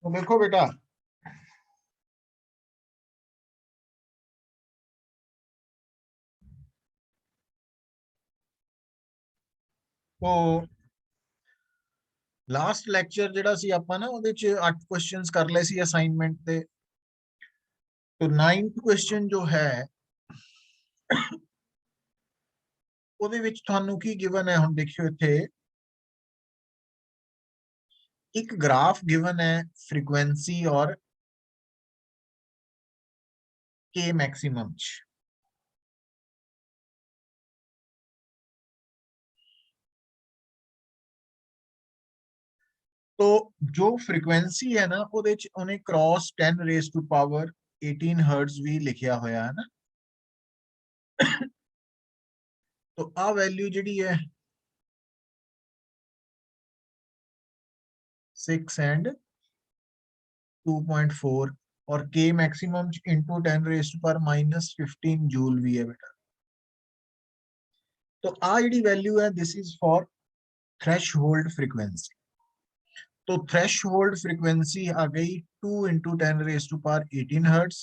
तो देखो बेटा, तो लास्ट ਲੈਕਚਰ ਜਿਹੜਾ ਸੀ ਆਪਾਂ ਨਾ ਉਹਦੇ ਚ 8 ਕੁਐਸਚਨਸ ਕਰ ਲਏ ਸੀ ਅਸਾਈਨਮੈਂਟ ਤੇ। तो 9th ਕੁਐਸਚਨ ਜੋ ਹੈ ਉਹਦੇ ਵਿੱਚ ਤੁਹਾਨੂੰ ਕੀ ਗਿਵਨ ਹੈ, ਹੁਣ ਦੇਖਿਓ ਇੱਥੇ ਇੱਕ ਗ੍ਰਾਫ ਗਿਵਨ ਹੈ ਫ੍ਰੀਕੁਐਂਸੀ ਔਰ के मैक्सिमम च। तो जो फ्रीक्वेंसी है ना ਉਹਦੇ ਚ ਉਹਨੇ cross 10 raise to power 18 hertz भी लिखिया होया है ना। तो आ वैल्यू जिहड़ी है 6 एंड 2.4 और के maximum into 10 raise to power -15 joule भी है बेटा। तो आ जिहड़ी वैल्यू है this is for threshold frequency. तो थ्रेशहोल्ड फ्रीक्वेंसी आ गई 2 इंटू 10 रेज टू पावर 18 हर्ट्ज।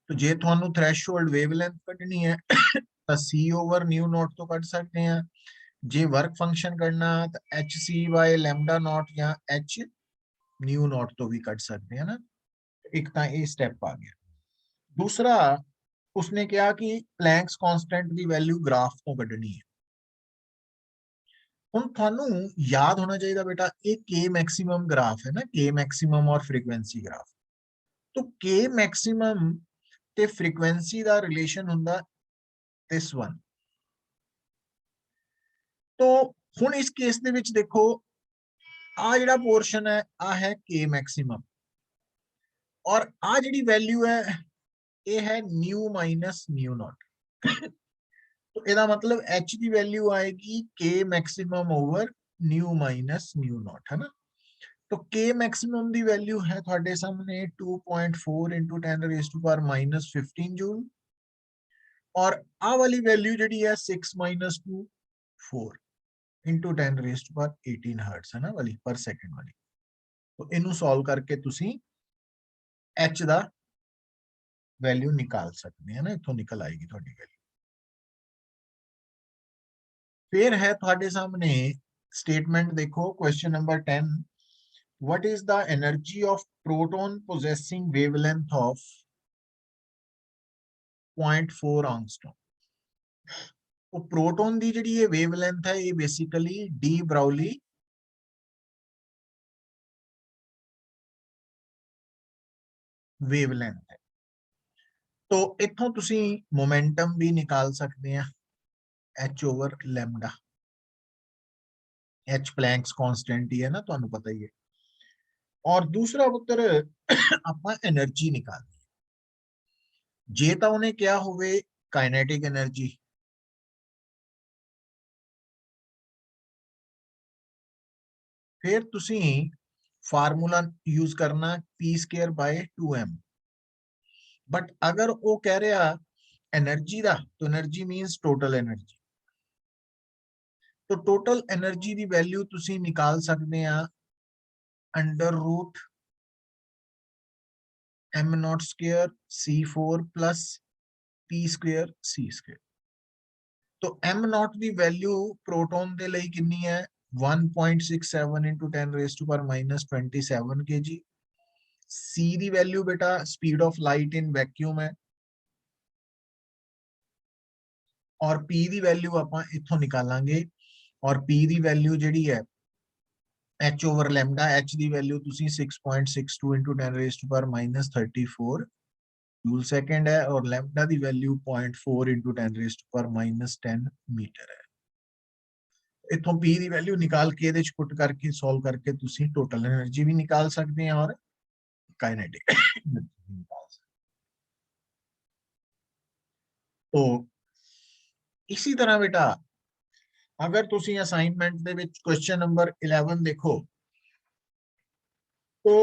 तो जे तुहानू थ्रेशहोल्ड वेवलेंथ कढनी है तो सी ओवर न्यू नॉट तो कट सकते हैं। जे वर्क फंक्शन करना तो h c by lambda naught या एच न्यू नॉट तो भी कट सकते हैं ना। एक तो ये स्टेप आ गया। दूसरा उसने कहा कि प्लैंक्स कांस्टेंट की वैल्यू ग्राफ तो कढनी है। हुण थानू याद होना चाहिए बेटा, ये के मैक्सिमम ग्राफ है ना, के मैक्सिमम और फ्रीक्वेंसी ग्राफ। तो के मैक्सिमम ते फ्रीक्वेंसी का रिलेशन हुंदा दिस वन। तो हुण इस केस दे विच देखो आ जिहड़ा पोर्शन है आ है के मैक्सिमम और आ जिहड़ी वैल्यू है ये है न्यू माइनस न्यू नॉट। तो ਇਹਦਾ मतलब h की वैल्यू आएगी k maximum over new minus nu not, है ना। तो k मैक्सिमम की वैल्यू है ਤੁਹਾਡੇ सामने 2.4 into 10 raise to power -15 joule और आ वाली वैल्यू जी है 6 minus 2 4 into 10 raise to power 18 hertz, है ना वाली पर सेकंड वाली। तो इनू सॉल्व करके तुसी h का वैल्यू निकाल सकते हैं ना, इथों निकल आएगी थोड़ी वैल्यू। फिर है थोड़े सामने स्टेटमेंट देखो question number 10। What is the energy of proton possessing wavelength of 0.4 angstrom. तो प्रोटॉन की जी वेवलेंथ है ये बेसिकली डी ब्राउली वेवलेंथ है। तो इथों तुसी मोमेंटम भी निकाल सकते हैं h over lambda. H Planck's constant ही है ना, तो पता ही है। और दूसरा उत्तर आप एनर्जी निकालनी जे तो उन्हें क्या होवे काइनेटिक एनर्जी। फिर तुसी फार्मूला यूज करना p square by 2m। But अगर वो कह रहा एनर्जी का तो एनर्जी मीन्स टोटल एनर्जी। तो टोटल एनर्जी की वैल्यू तुसी निकाल सकते हैं under root m naught square C4 plus p square C square. तो एम नॉट की वैल्यू प्रोटॉन के लिए कितनी है 1.67 into 10 raise to power -27 kg। C दी वैल्यू बेटा speed of light in vacuum है और पी दी वैल्यू आप इथों निकालांगे और पी दी वैल्यू जी है एच ओवर लैम्डा। एच की वैल्यू तुसी 6.62 into 10 raise to power -34 joule second है और लैम्डा की value 0.4 into 10 raise to power -10 metre है। इथों पी की वैल्यू निकाल के ये पुट करके सॉल्व करके तुसी टोटल एनर्जी भी निकाल सकते हैं और काइनेटिक एनर्जी भी निकाल सकते। तो इसी तरह बेटा अगर तुसी assignment they which question number 11 देखो तो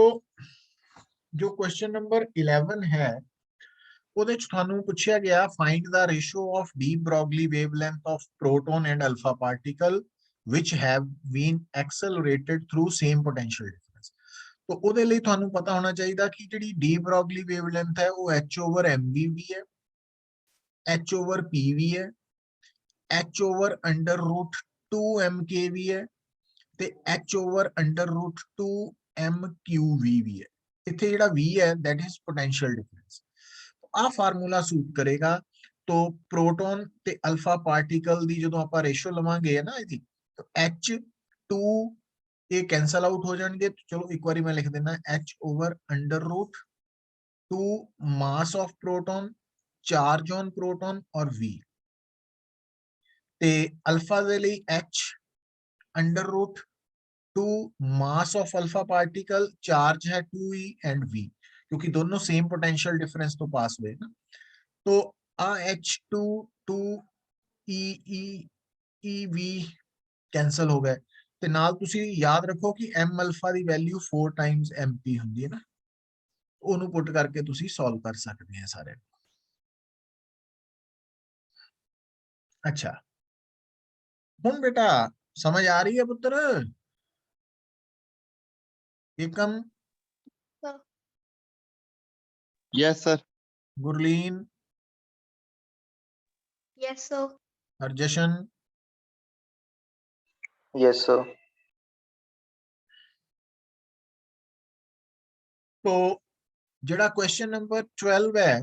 जो क्वेश्चन नंबर 11 है ਉਹਦੇ ਚ ਤੁਹਾਨੂੰ ਪੁੱਛਿਆ ਗਿਆ find the ratio of de Broglie wavelength of proton and alpha particle which have been accelerated through same potential difference। तो ਉਹਦੇ ਲਈ ਤੁਹਾਨੂੰ ਪਤਾ ਹੋਣਾ ਚਾਹੀਦਾ ਕਿ ਜਿਹੜੀ ਡੀ ਬਰੌਗਲੀ ਵੇਵਲੈਂਥ ਹੈ ਉਹ h/mv ਵੀ ਹੈ, h/p ਵੀ ਹੈ, h/√2mk ਵੀ ਹੈ ਤੇ h/√2mqv ਵੀ ਹੈ। ਇੱਥੇ ਜਿਹੜਾ v ਹੈ that is potential difference। ਆ ਫਾਰਮੂਲਾ ਸੂਟ ਕਰੇਗਾ। तो प्रोटॉन ते अल्फा पार्टिकल दी जो आप रेशो लवांगे है ना इसकी, तो H2 ये कैंसल आउट हो जाएंगे। तो चलो एक बार मैं लिख देना h/√2 mass of proton, charge on proton और V ते अल्फा दे लिए h/√2 mass of alpha particle, charge है 2e एंड V, क्योंकि दोनों सेम पोटेंशियल डिफरेंस तो पास हुए ना। तो H2 2 EV कैंसल हो गए ਤੇ ਨਾਲ ਤੁਸੀਂ ਯਾਦ ਰੱਖੋ ਕਿ m ਅਲਫਾ ਦੀ ਵੈਲਿਊ 4 ਟਾਈਮਸ mp ਹੁੰਦੀ ਹੈ ਨਾ, ਉਹਨੂੰ ਪੁੱਟ ਕਰਕੇ ਤੁਸੀਂ ਸੋਲਵ ਕਰ ਸਕਦੇ ਆ ਸਾਰੇ। अच्छा ਹੁਣ बेटा समझ आ रही है पुत्र? एकम? Yes sir. Gurleen? Yes, sir. हरजशन? Yes, sir. तो जेड़ा क्वेश्चन नंबर 12 है,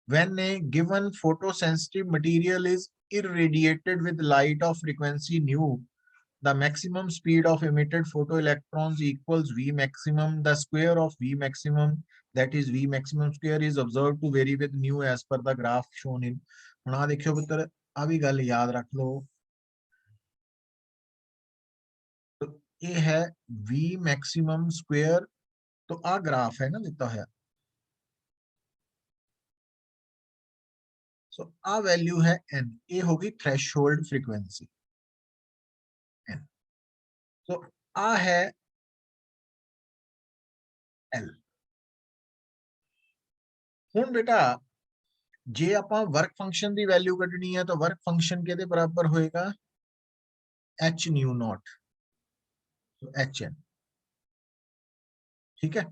when a given photosensitive material is irradiated with light of frequency nu, the maximum speed of emitted photoelectrons equals V maximum. The square of V maximum, that is V maximum square, is observed to vary with nu as per the graph shown in। ਹੁਣ ਆ ਦੇਖਿਓ ਪੁੱਤਰ, ਆ ਵੀ ਗੱਲ ਯਾਦ ਰੱਖ ਲਓ। तो ये है V maximum square। तो आ ग्राफ है ना दिता है। सो आ वैल्यू है n, ये होगी थ्रेशोल्ड फ्रीक्वेंसी n। तो आ है L। ਹੁਣ बेटा जे ਆਪਾਂ वर्क फंक्शन ਦੀ वैल्यू ਕੱਢਣੀ ਹੈ ਤਾਂ वर्क फंक्शन ਕਿਹਦੇ ਬਰਾਬਰ ਹੋਏਗਾ? h nu नॉट, तो hn। ठीक है।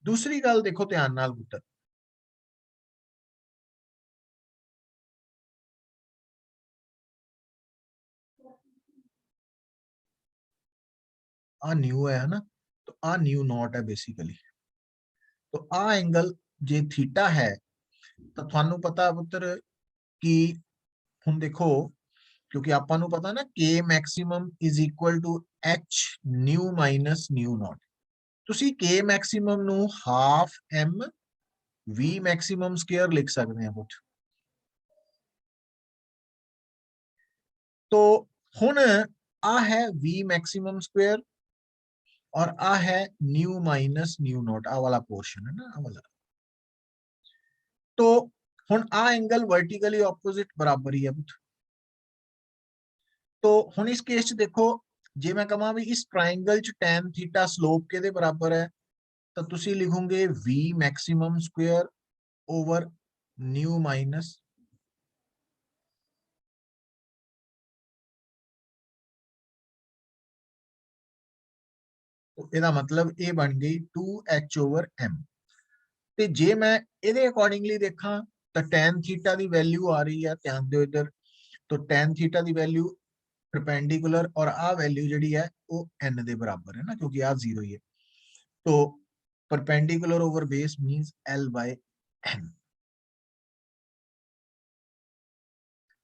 दूसरी गल देखो ध्यान नाल पुੱਤਰ, आ न्यू है ना, तो आ न्यू नॉट है बेसिकली। तो आ एंगल जे थीटा है तो थानू पता पुत्र कि हुन देखो, क्योंकि आपां नू पता ना k maximum is equal to h nu minus nu naught. तुसी k मैक्सिमम नू half m v maximum square लिख सकते हैं पुत्र। तो हुन आ है v मैक्सिमम स्क्वायर और आ है न्यू माइनस न्यू नॉट, आ वाला पोर्शन है ना, आ वाला। तो हुन आ एंगल वर्टिकली ऑपोजिट बराबर ही है पुत्र। तो हुन इस केस च देखो, जे मैं कहां भी इस ट्रायंगल च tan थीटा स्लोप के बराबर है, तो तुसी लिखोगे v maximum square over new minus तो ਇਹਦਾ मतलब ਇਹ ਬਣ ਗਈ 2h/m। ਤੇ ਜੇ ਮੈਂ ਇਹਦੇ ਅਕੋਰਡਿੰਗਲੀ ਦੇਖਾਂ ਤਾਂ tan ਥੀਟਾ ਦੀ ਵੈਲਿਊ ਆ ਰਹੀ ਹੈ, ਧਿਆਨ ਦਿਓ ਇੱਧਰ। तो tan थीटा ਦੀ ਵੈਲਿਊ परपेंडिकुलर और आ वैल्यू जी है वो n के बराबर है ना, क्योंकि आ 0 ही है। तो perpendicular over base means l/n।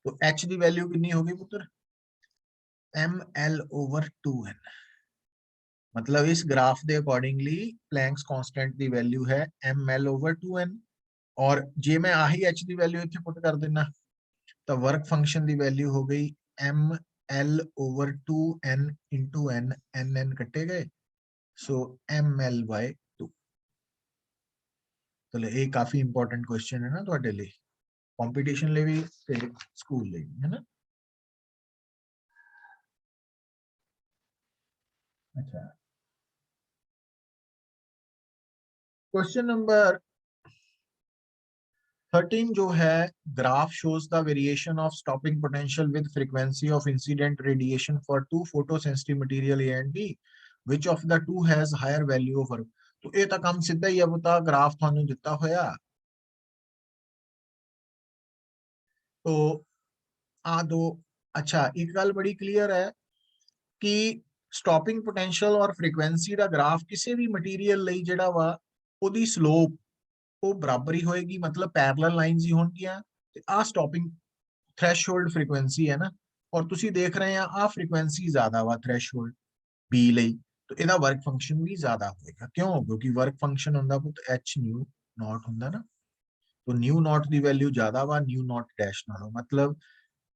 तो h की वैल्यू कितनी होगी पुत्र? ml/2n। मतलब इस ग्राफ के अकॉर्डिंगली प्लैंक्स कांस्टेंट की वैल्यू है ml/2n। और जे मैं आही h की वैल्यू इत्थे पुट कर देना तो वर्क फंक्शन की वैल्यू हो गई ml/2n इंटू n, n कटे गए, सो ml/2। चलो ये काफी इंपॉर्टेंट क्वेश्चन है ना ਤੁਹਾਡੇ ਲਈ, कंपटीशन ਲਈ ਵੀ ਤੇ ਸਕੂਲ ਲਈ ਵੀ, है ना। अच्छा, क्वेश्चन नंबर 13 जो है, graph shows the variation of stopping potential with frequency of incident radiation for two photosensitive material A and B which of the two has higher value of work? तो ये तो काम सीधा ही है, बता ग्राफ थानू दिता होया तो आ दो। अच्छा एक गल बड़ी क्लियर है कि स्टॉपिंग पोटेंशियल और फ्रीक्वेंसी का ग्राफ किसी भी मटीरियल ਲਈ ਜਿਹੜਾ ਵਾ ਉਹਦੀ ਸਲੋਪ ਉਹ ਬਰਾਬਰ ਹੀ ਹੋਏਗੀ, मतलब पैरेलल ਲਾਈਨਸ ਹੀ ਹੋਣਗੀਆਂ। ਤੇ ਆ ਸਟਾਪਿੰਗ ਥ੍ਰੈਸ਼ਹੋਲਡ ਫ੍ਰੀਕੁਐਂਸੀ ਹੈ ਨਾ, ਔਰ ਤੁਸੀਂ ਦੇਖ ਰਹੇ ਆ ਆ ਫ੍ਰੀਕੁਐਂਸੀ ਜ਼ਿਆਦਾ ਵਾ ਥ੍ਰੈਸ਼ਹੋਲਡ बी ਲਈ, तो ਇਹਦਾ वर्क फंक्शन भी ज्यादा होएगा। क्यों? क्योंकि वर्क फंक्शन ਹੁੰਦਾ ਪੁੱਤ h न्यू नॉट ਹੁੰਦਾ ना, तो न्यू नॉट ਦੀ ਵੈਲਿਊ ਜ਼ਿਆਦਾ ਵਾ न्यू नॉट डैश ਨਾਲੋਂ, मतलब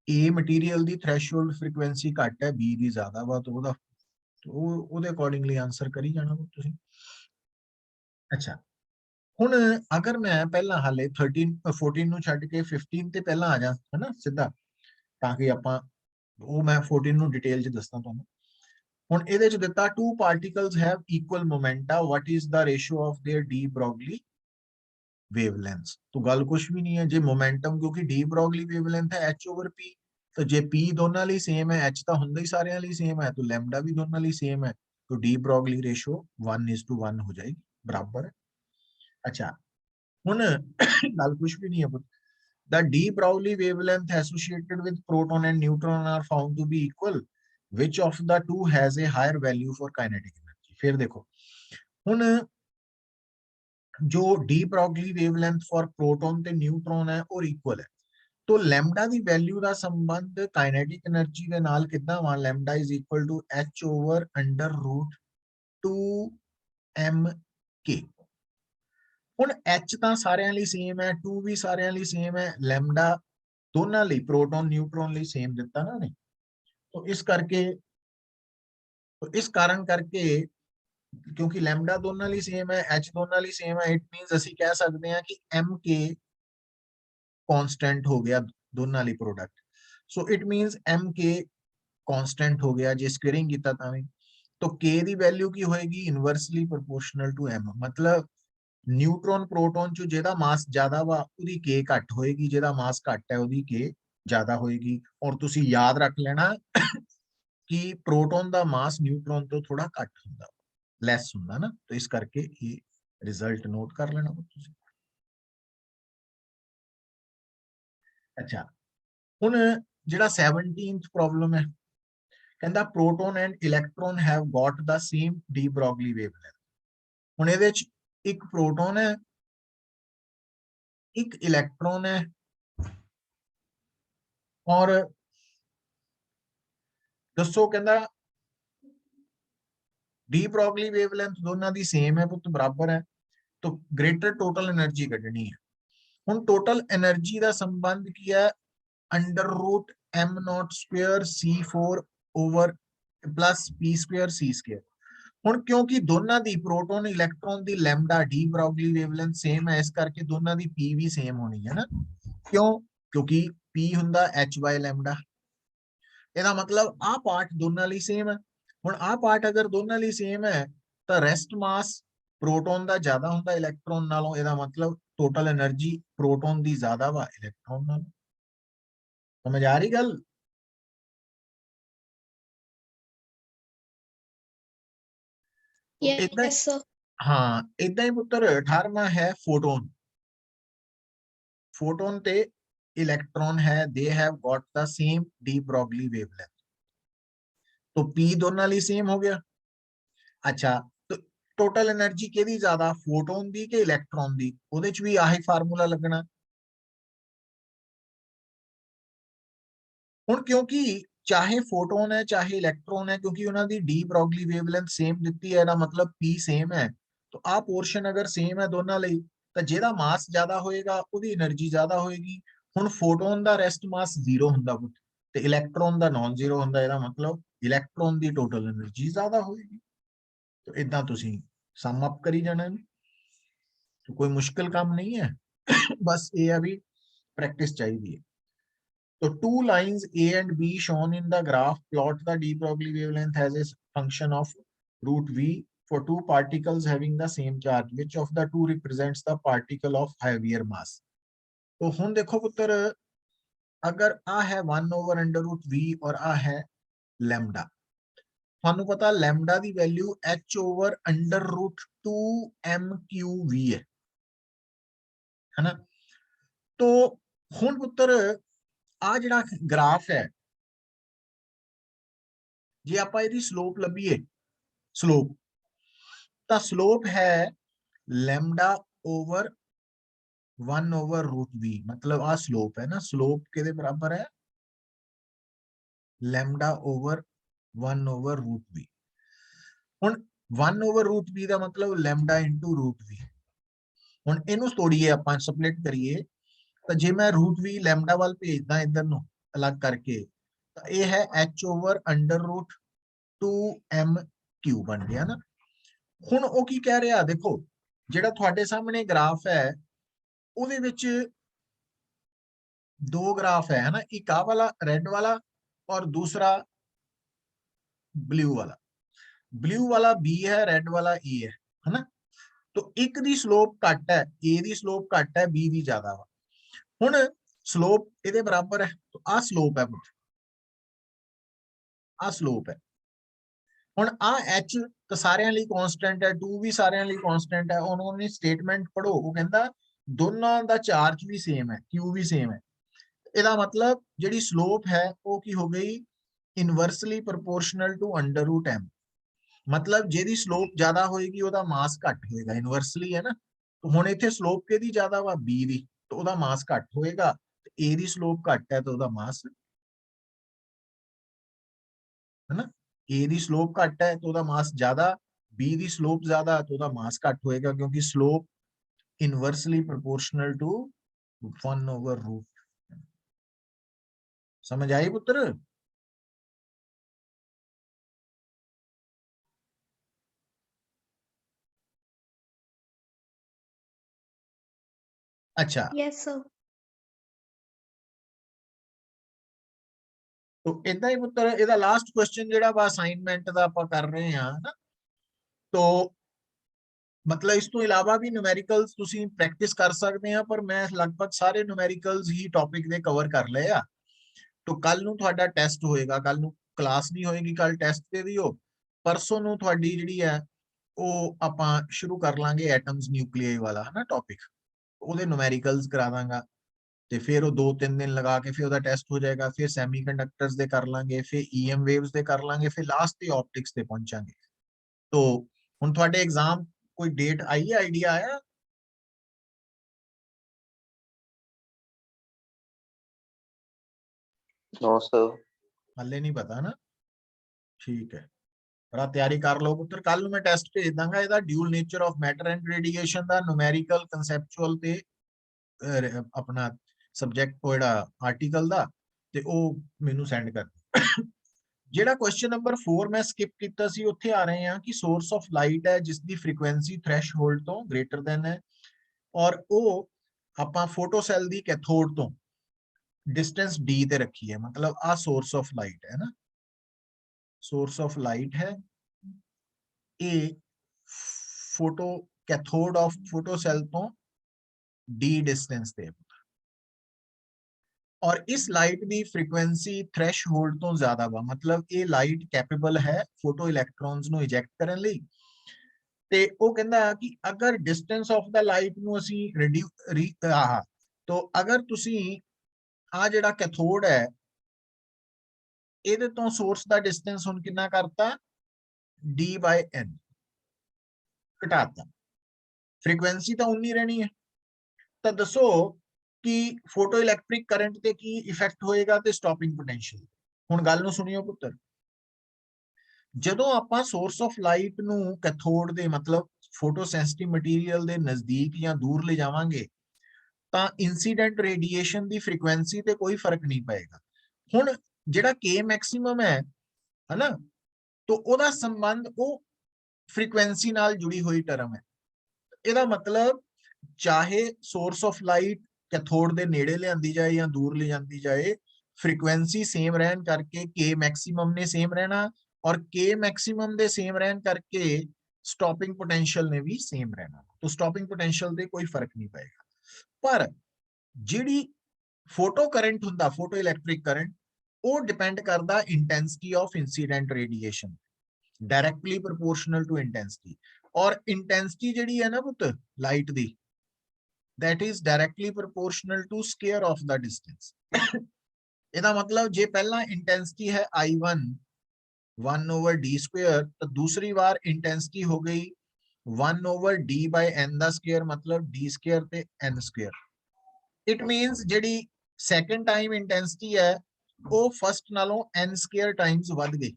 A material the threshold frequency ਘੱਟ ਹੈ, B ਦੀ ਜ਼ਿਆਦਾ ਵਾ, तो ਉਹਦਾ ਉਹਦੇ ਅਕੋਰਡਿੰਗਲੀ ਆਨਸਰ ਕਰੀ ਜਾਣਾ ਤੁਸੀਂ। ਅੱਛਾ ਹੁਣ ਅਗਰ ਮੈਂ ਪਹਿਲਾਂ ਹਾਲੇ 13 14 ਨੂੰ ਛੱਡ ਕੇ 15 ਤੇ ਪਹਿਲਾਂ ਆ ਜਾ ਹਨਾ ਸਿੱਧਾ, ਤਾਂ ਕਿ ਆਪਾਂ ਉਹ ਮੈਂ 14 ਨੂੰ ਡਿਟੇਲ ਚ ਦੱਸਦਾ ਤੁਹਾਨੂੰ। ਹੁਣ ਇਹਦੇ ਚ ਦਿੱਤਾ two particles have equal momenta, what is the ratio of their de Broglie wavelengths? तो गल कुछ भी नहीं है, जे मोमेंटम क्योंकि de Broglie wavelength है h over p, तो जे p दोनों ਲਈ सेम है, h ਤਾਂ ਹੁੰਦਾ ਹੀ ਸਾਰਿਆਂ ਲਈ सेम है, तो lambda भी दोनों ਲਈ सेम है, तो de Broglie ratio 1:1 हो जाएगी, बराबर है। अच्छा ਹੁਣ गल कुछ भी नहीं है, the de Broglie wavelength associated with proton and neutron are found to be equal, which of the two has a higher value for kinetic energy? फिर देखो ਹੁਣ जो de Broglie wavelength for proton ਤੇ neutron ਹੈ ਉਹ equal है, तो lambda ਦੀ value ਦਾ ਸੰਬੰਧ kinetic energy ਦੇ ਨਾਲ ਕਿੱਦਾਂ ਵਾ? lambda is equal to h over under root 2m k। ਹੁਣ h ਤਾਂ ਸਾਰਿਆਂ ਲਈ ਸੇਮ ਹੈ, 2 ਵੀ ਸਾਰਿਆਂ ਲਈ ਸੇਮ ਹੈ, lambda ਦੋਨਾਂ ਲਈ ਪ੍ਰੋਟੋਨ ਨਿਊਟਰੋਨ ਲਈ ਸੇਮ ਦਿੱਤਾ ਨਾ ਨੇ, तो इस करके तो इस कारण करके क्योंकि लैम्डा दोनों ਲਈ सेम है, h दोनों ਲਈ सेम है, इट मींस ਅਸੀਂ ਕਹਿ ਸਕਦੇ ਹਾਂ कि mk कांस्टेंट हो गया दोनों ਲਈ product, so it means mk constant हो गया, जे स्क्वेयरिंग ਕੀਤਾ ਤਾਂ ਵੀ, तो k ਦੀ ਵੈਲਿਊ ਕੀ ਹੋਏਗੀ? ਇਨਵਰਸਲੀ ਪ੍ਰੋਪੋਰਸ਼ਨਲ ਟੂ m, मतलब ਨਿਊਟਰੋਨ ਪ੍ਰੋਟੋਨ ਚ ਜਿਹਦਾ ਮਾਸ ਜ਼ਿਆਦਾ ਵਾ ਉਹਦੀ k ਘੱਟ ਹੋਏਗੀ, ਜਿਹਦਾ ਮਾਸ ਘੱਟ ਹੈ ਉਹਦੀ k ਜ਼ਿਆਦਾ ਹੋਏਗੀ। ਔਰ ਤੁਸੀਂ ਯਾਦ ਰੱਖ ਲੈਣਾ कि प्रोटॉन ਦਾ ਮਾਸ ਨਿਊਟਰੋਨ ਤੋਂ ਥੋੜਾ ਘੱਟ ਹੁੰਦਾ, ਲੈਸ ਹੁੰਦਾ ਨਾ, तो इस करके ये रिजल्ट नोट कर लेना ਤੁਸੀਂ। अच्छा ਹੁਣ ਜਿਹੜਾ 17th प्रॉब्लम है, ਕਹਿੰਦਾ proton and electron have got the same de Broglie wavelength। ਹੁਣ ਇਹਦੇ ਚ ਇੱਕ प्रोटॉन है एक इलेक्ट्रॉन है, और दसो कहता de Broglie wavelength दोनों दी सेम है पुੱਤ बराबर है, तो ग्रेटर टोटल एनर्जी ਕੱਢਣੀ है। ਹੁਣ टोटल एनर्जी ਦਾ ਸੰਬੰਧ ਕੀ ਹੈ? Under root m naught square c4 over plus p square c square. ਹੁਣ क्योंकि दोनों ਦੀ प्रोटॉन इलेक्ट्रॉन ਦੀ lambda de Broglie wavelength same है, इस करके दोनों ਦੀ p भी सेम होनी है ना, क्यों? क्योंकि p ਹੁੰਦਾ h by lambda, ਇਹਦਾ मतलब ਆ ਪਾर्ट दोनों ਲਈ सेम है। ਹੁਣ ਆ ਪਾर्ट अगर दोनों ਲਈ सेम है ਤਾਂ रेस्ट मास प्रोटॉन ਦਾ ਜ਼ਿਆਦਾ ਹੁੰਦਾ ਇਲੈਕਟ੍ਰੋਨ ਨਾਲੋਂ, ਇਹਦਾ मतलब टोटल एनर्जी प्रोटॉन ਦੀ ਜ਼ਿਆਦਾ ਵਾ ਇਲੈਕਟ੍ਰੋਨ ਨਾਲੋਂ। समझ आ रही गल? Yes, sir. हाँ इदा ही पुत्र 18वां है फोटोन। फोटोन ते इलेक्ट्रॉन है, they have got the same de Broglie wavelength, तो p दोनों ਲਈ सेम हो गया। अच्छा तो टोटल एनर्जी केदी ज्यादा, फोटोन दी के इलेक्ट्रॉन दी? ਉਹਦੇ ਚ ਵੀ ਆਹੀ ਫਾਰਮੂਲਾ ਲੱਗਣਾ। ਹੁਣ क्योंकि चाहे फोटोन है चाहे इलेक्ट्रॉन है, क्योंकि उन्होंने डी Broglie wavelength सेम दी है, मतलब p सेम है, तो आ पोर्शन अगर सेम है दोनों ਲਈ ਤਾਂ ਜਿਹਦਾ ਮਾਸ ਜ਼ਿਆਦਾ ਹੋਏਗਾ ਉਹਦੀ એનર્ਜੀ ਜ਼ਿਆਦਾ ਹੋਏਗੀ। ਹੁਣ ਫੋਟੋਨ ਦਾ ਰੈਸਟ ਮਾਸ 0 ਹੁੰਦਾ ਤੇ ਇਲੈਕਟ੍ਰੋਨ ਦਾ ਨਾਨ ਜ਼ੀਰੋ ਹੁੰਦਾ, ਇਹਦਾ मतलब ਇਲੈਕਟ੍ਰੋਨ ਦੀ ਟੋਟਲ એનર્ਜੀ ਜ਼ਿਆਦਾ ਹੋਏਗੀ। तो ਇਦਾਂ ਤੁਸੀਂ ਸਮ ਅਪ ਕਰੀ ਜਾਣਾ ਹੈ, तो कोई मुश्किल काम नहीं है, बस ये अभी प्रैक्टिस चाहिए। तो two lines A and B shown in the graph plot the de Broglie wavelength as a function of root V for two particles having the same charge. Which of the two represents the particle of heavier mass? तो हुन देखो पुत्र, अगर आ है 1 over under root V और आ है lambda, ਤੁਹਾਨੂੰ ਪਤਾ ਲੈਮਡਾ ਦੀ ਵੈਲਿਊ h/√2 mqv ਹੈ ਨਾ। ਤੋ ਹੁਣ ਪੁੱਤਰ ਆ ਜਿਹੜਾ ਗ੍ਰਾਫ ਹੈ, ਜੇ ਆਪਾਂ ਇਹਦੀ ਸਲੋਪ ਲੱਭੀਏ, ਸਲੋਪ ਤਾਂ ਸਲੋਪ ਹੈ ਲੈਮਡਾ ਓਵਰ 1/√v, मतलब आ स्लोप है ना, स्लोप के बराबर है लैम्डा ओवर 1/√v। हुण 1/√v का मतलब लैम्डा इंटू √v। हुण इनू तोड़िए आपां स्प्लिट करिए, तो जे मैं √v लैम्डा वाल भेजदा इधर नूं अलग करके, तो यह है h/√2 mq बन गया ना। हुण वो की कह रहा, देखो जिहड़ा तुहाडे सामने ग्राफ है ਉਹਦੇ ਵਿੱਚ दो ग्राफ है ना, एक आ वाला रेड वाला और दूसरा ब्लू वाला बी है, रेड वाला ई है ना। तो एक दी स्लोप घट है, ए दी स्लोप घट है, बी दी ज्यादा वा। हुण स्लोप इहदे बराबर है, तो आ स्लोप है, आ स्लोप है। हुण आ एच तो सारियां लई कांस्टेंट है, 2 भी सारियां लई कांस्टेंट है। उन्होंने स्टेटमेंट पढ़ो, वो कहंदा दोनों दा चार्ज भी सेम है, क्यू भी सेम है। ਇਹਦਾ मतलब ਜਿਹੜੀ स्लोप है वो की हो गई इनवर्सली प्रोपोर्शनल टू √m। मतलब ਜਿਹਦੀ स्लोप ज्यादा होएगी ਉਹਦਾ मास घट होएगा, इनवर्सली है ना। तो ਹੁਣ ਇੱਥੇ स्लोप ਕਿਹਦੀ ज्यादा ਵਾ, b ਦੀ, तो ਉਹਦਾ मास घट होएगा। a ਦੀ स्लोप घट है तो ਉਹਦਾ मास है ना, a ਦੀ स्लोप घट है तो ਉਹਦਾ मास ज्यादा, b ਦੀ स्लोप ज्यादा तो ਉਹਦਾ मास घट होएगा, क्योंकि स्लोप इनवर्सली प्रोपोर्शनल टू 1/√। समझ आई पुत्र? अच्छा, यस सर। तो इदा ही पुत्र ਇਹਦਾ लास्ट क्वेश्चन ਜਿਹੜਾ ਵਾ ਅਸਾਈਨਮੈਂਟ ਦਾ ਆਪਾਂ ਕਰ ਰਹੇ ਹਾਂ ਨਾ। तो मतलब इस तो इलावा भी न्यूमेरिकल्स ਤੁਸੀਂ प्रैक्टिस कर सकते हैं, पर मैं लगभग सारे न्यूमेरिकल्स ही टॉपिक ਦੇ कवर कर ਲਏ ਆ। तो ਕੱਲ ਨੂੰ ਤੁਹਾਡਾ ਟੈਸਟ ਹੋਏਗਾ, ਕੱਲ ਨੂੰ ਕਲਾਸ ਨਹੀਂ ਹੋਏਗੀ, ਕੱਲ ਟੈਸਟ ਤੇ ਦਿਓ। ਪਰਸੋਂ ਨੂੰ ਤੁਹਾਡੀ ਜਿਹੜੀ ਹੈ ਉਹ ਆਪਾਂ ਸ਼ੁਰੂ ਕਰ ਲਾਂਗੇ ਐਟਮਸ ਨਿਊਕਲੀਆਈ ਵਾਲਾ ਹੈ ਨਾ ਟੌਪਿਕ, ਉਹਦੇ न्यूमेरिकल्स ਕਰਾ ਦਾਂਗਾ। ਤੇ ਫਿਰ ਉਹ 2-3 ਦਿਨ ਲਗਾ ਕੇ ਫਿਰ ਉਹਦਾ ਟੈਸਟ ਹੋ ਜਾਏਗਾ। ਫਿਰ ਸੈਮੀਕੰਡਕਟਰਸ ਦੇ ਕਰ ਲਾਂਗੇ, ਫਿਰ ਈਐਮ ਵੇਵਸ ਦੇ ਕਰ ਲਾਂਗੇ, ਫਿਰ ਲਾਸਟ ਤੇ ਆਪਟਿਕਸ ਤੇ ਪਹੁੰਚਾਂਗੇ। तो ਹੁਣ ਤੁਹਾਡੇ ਐਗਜ਼ਾਮ ਕੋਈ ਡੇਟ ਆਈ ਹੈ, ਆਈਡੀਆ ਆਇਆ? No sir. ਹੱਲੇ ਨਹੀਂ ਪਤਾ ਨਾ, ਠੀਕ ਹੈ। ਬੜਾ ਤਿਆਰੀ ਕਰ ਲਓ ਪੁੱਤਰ, ਕੱਲ ਨੂੰ ਮੈਂ ਟੈਸਟ ਭੇਜ ਦਾਂਗਾ ਇਹਦਾ dual nature of matter and radiation the numerical conceptual ਤੇ ਆਪਣਾ ਸਬਜੈਕਟ ਉਹ ਜਿਹੜਾ ਆਰਟੀਕਲ ਦਾ, ਤੇ ਉਹ ਮੈਨੂੰ ਸੈਂਡ ਕਰ। ਜਿਹੜਾ ਕੁਐਸਚਨ ਨੰਬਰ 4 ਮੈਂ ਸਕਿਪ ਕੀਤਾ ਸੀ, ਉੱਥੇ ਆ ਰਹੇ ਹਾਂ ਕਿ ਸੋਰਸ ਆਫ ਲਾਈਟ ਹੈ ਜਿਸ ਦੀ ਫ੍ਰੀਕੁਐਂਸੀ ਥ੍ਰੈਸ਼ਹੋਲਡ ਤੋਂ ਗ੍ਰੇਟਰ ਦੈਨ ਹੈ, ਔਰ ਉਹ ਆਪਾਂ ਫੋਟੋ ਸੈਲ ਦੀ ਕੈਥੋਡ ਤੋਂ डिस्टेंस d ਤੇ ਰੱਖੀ ਹੈ। मतलब आ सोर्स ऑफ लाइट है ना, सोर्स ऑफ लाइट है, a photocathode of photocell तो d डिस्टेंस ते, और इस लाइट की फ्रीक्वेंसी थ्रैशहोल्ड तो ज्यादा वा। मतलब ये लाइट कैपेबल है फोटो इलैक्ट्रॉन्स ਨੂੰ इजैक्ट ਕਰਨ ਲਈ। ਤੇ ਉਹ ਕਹਿੰਦਾ ਕਿ ਅਗਰ ਡਿਸਟੈਂਸ ਆਫ ਦਾ ਲਾਈਟ ਨੂੰ ਅਸੀਂ तो अगर ਤੁਸੀਂ ਆ ਜਿਹੜਾ ਕੈਥੋਡ ਹੈ ਇਹਦੇ ਤੋਂ ਸੋਰਸ ਦਾ ਡਿਸਟੈਂਸ ਹੁਣ ਕਿੰਨਾ ਕਰਤਾ, d/n ਘਟਾਤਾ। ਫ੍ਰੀਕੁਐਂਸੀ ਤਾਂ ਉਨੀ ਰਹਿਣੀ ਹੈ। ਤਾਂ ਦੱਸੋ ਕਿ ਫੋਟੋ ਇਲੈਕਟ੍ਰਿਕ ਕਰੰਟ ਤੇ ਕੀ ਇਫੈਕਟ ਹੋਏਗਾ ਤੇ ਸਟਾਪਿੰਗ ਪੋਟੈਂਸ਼ੀਅਲ। ਹੁਣ ਗੱਲ ਨੂੰ ਸੁਣਿਓ ਪੁੱਤਰ, ਜਦੋਂ ਆਪਾਂ ਸੋਰਸ ਆਫ ਲਾਈਟ ਨੂੰ ਕੈਥੋਡ ਦੇ ਮਤਲਬ ਫੋਟੋ ਸੈਂਸਿਟਿਵ ਮਟੀਰੀਅਲ ਦੇ ਨਜ਼ਦੀਕ ਜਾਂ ਦੂਰ ਲੈ ਜਾਵਾਂਗੇ ਤਾਂ ਇਨਸੀਡੈਂਟ ਰੇਡੀਏਸ਼ਨ ਦੀ ਫ੍ਰੀਕੁਐਂਸੀ ਤੇ ਕੋਈ ਫਰਕ ਨਹੀਂ ਪਏਗਾ। ਹੁਣ ਜਿਹੜਾ k ਮੈਕਸਿਮਮ ਹੈ ਨਾ, तो ਉਹਦਾ ਸੰਬੰਧ ਉਹ ਫ੍ਰੀਕੁਐਂਸੀ ਨਾਲ ਜੁੜੀ ਹੋਈ ਟਰਮ ਹੈ। ਇਹਦਾ ਮਤਲਬ ਚਾਹੇ ਸੋਰਸ ਆਫ ਲਾਈਟ ਕੈਥੋਡ ਦੇ ਨੇੜੇ ਲਿਆਂਦੀ ਜਾਏ ਜਾਂ ਦੂਰ ਲੈ ਜਾਂਦੀ ਜਾਏ, ਫ੍ਰੀਕੁਐਂਸੀ ਸੇਮ ਰਹਿਣ ਕਰਕੇ k ਮੈਕਸਿਮਮ ਨੇ ਸੇਮ ਰਹਿਣਾ, और k मैक्सिमम ਦੇ ਸੇਮ ਰਹਿਣ ਕਰਕੇ ਸਟਾਪਿੰਗ ਪੋਟੈਂਸ਼ੀਅਲ ਨੇ ਵੀ ਸੇਮ ਰਹਿਣਾ। तो ਸਟਾਪਿੰਗ ਪੋਟੈਂਸ਼ੀਅਲ ਤੇ ਕੋਈ ਫਰਕ ਨਹੀਂ ਪਏਗਾ। ਪਰ ਜਿਹੜੀ ਫੋਟੋ ਕਰੰਟ ਹੁੰਦਾ, ਫੋਟੋ ਇਲੈਕਟ੍ਰਿਕ ਕਰੰਟ, ਉਹ ਡਿਪੈਂਡ ਕਰਦਾ intensity of incident radiation. Directly proportional to intensity. और इंटेंसिटी जिहड़ी है ना पुत लाइट दी, that is directly proportional to square of the distance. ਇਹਦਾ मतलब जे पहला इंटेंसिटी है I1 1/d², तो दूसरी बार इंटेंसिटी हो गई 1/d/n दा स्क्वायर, मतलब d² ते n²। इट मींस जिहड़ी सेकंड टाइम इंटेंसिटी है वो फर्स्ट नालों n² टाइम्स वध गई।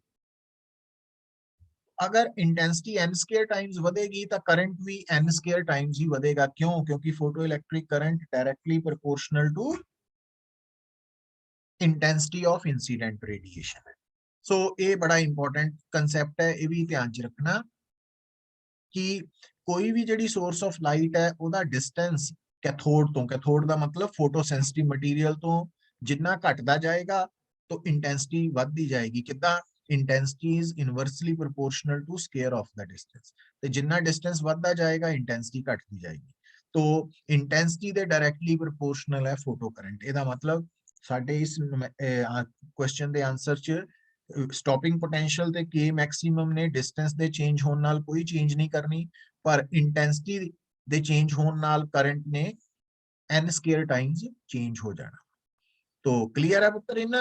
अगर इंटेंसिटी n² टाइम्स बढ़ेगी तो करंट भी n² टाइम्स ही बढ़ेगा। क्यों? क्योंकि photo electric current directly proportional to intensity of incident radiation है। सो ये बड़ा इंपॉर्टेंट कंसेप्ट है, ये भी ध्यान च रखना कि कोई भी जिहड़ी सोर्स ऑफ लाइट है ओदा डिस्टेंस कैथोड तो, कैथोड का मतलब फोटो सेंसिटिव मटीरियल तो जितना घटदा जाएगा तो इंटेंसिटी बढ़ती जाएगी। कितना? Intensity is inversely proportional to square of the distance. तो जितना डिस्टेंस बढ़ता जाएगा इंटेंसिटी घटती जाएगी। तो इंटेंसिटी दे डायरेक्टली प्रोपोर्शनल है फोटो करंट। ਇਹਦਾ मतलब ਸਾਡੇ ਇਸ क्वेश्चन ਦੇ आंसर च स्टॉपिंग पोटेंशियल ਤੇ k ਮੈਕਸਿਮਮ ਨੇ डिस्टेंस ਦੇ ਚੇਂਜ ਹੋਣ ਨਾਲ ਕੋਈ ਚੇਂਜ ਨਹੀਂ ਕਰਨੀ, ਪਰ ਇੰਟੈਂਸਿਟੀ ਦੇ ਚੇਂਜ ਹੋਣ ਨਾਲ ਕਰੰਟ ਨੇ n² टाइम्स चेंज हो जाना। तो क्लियर है पुत्र? ना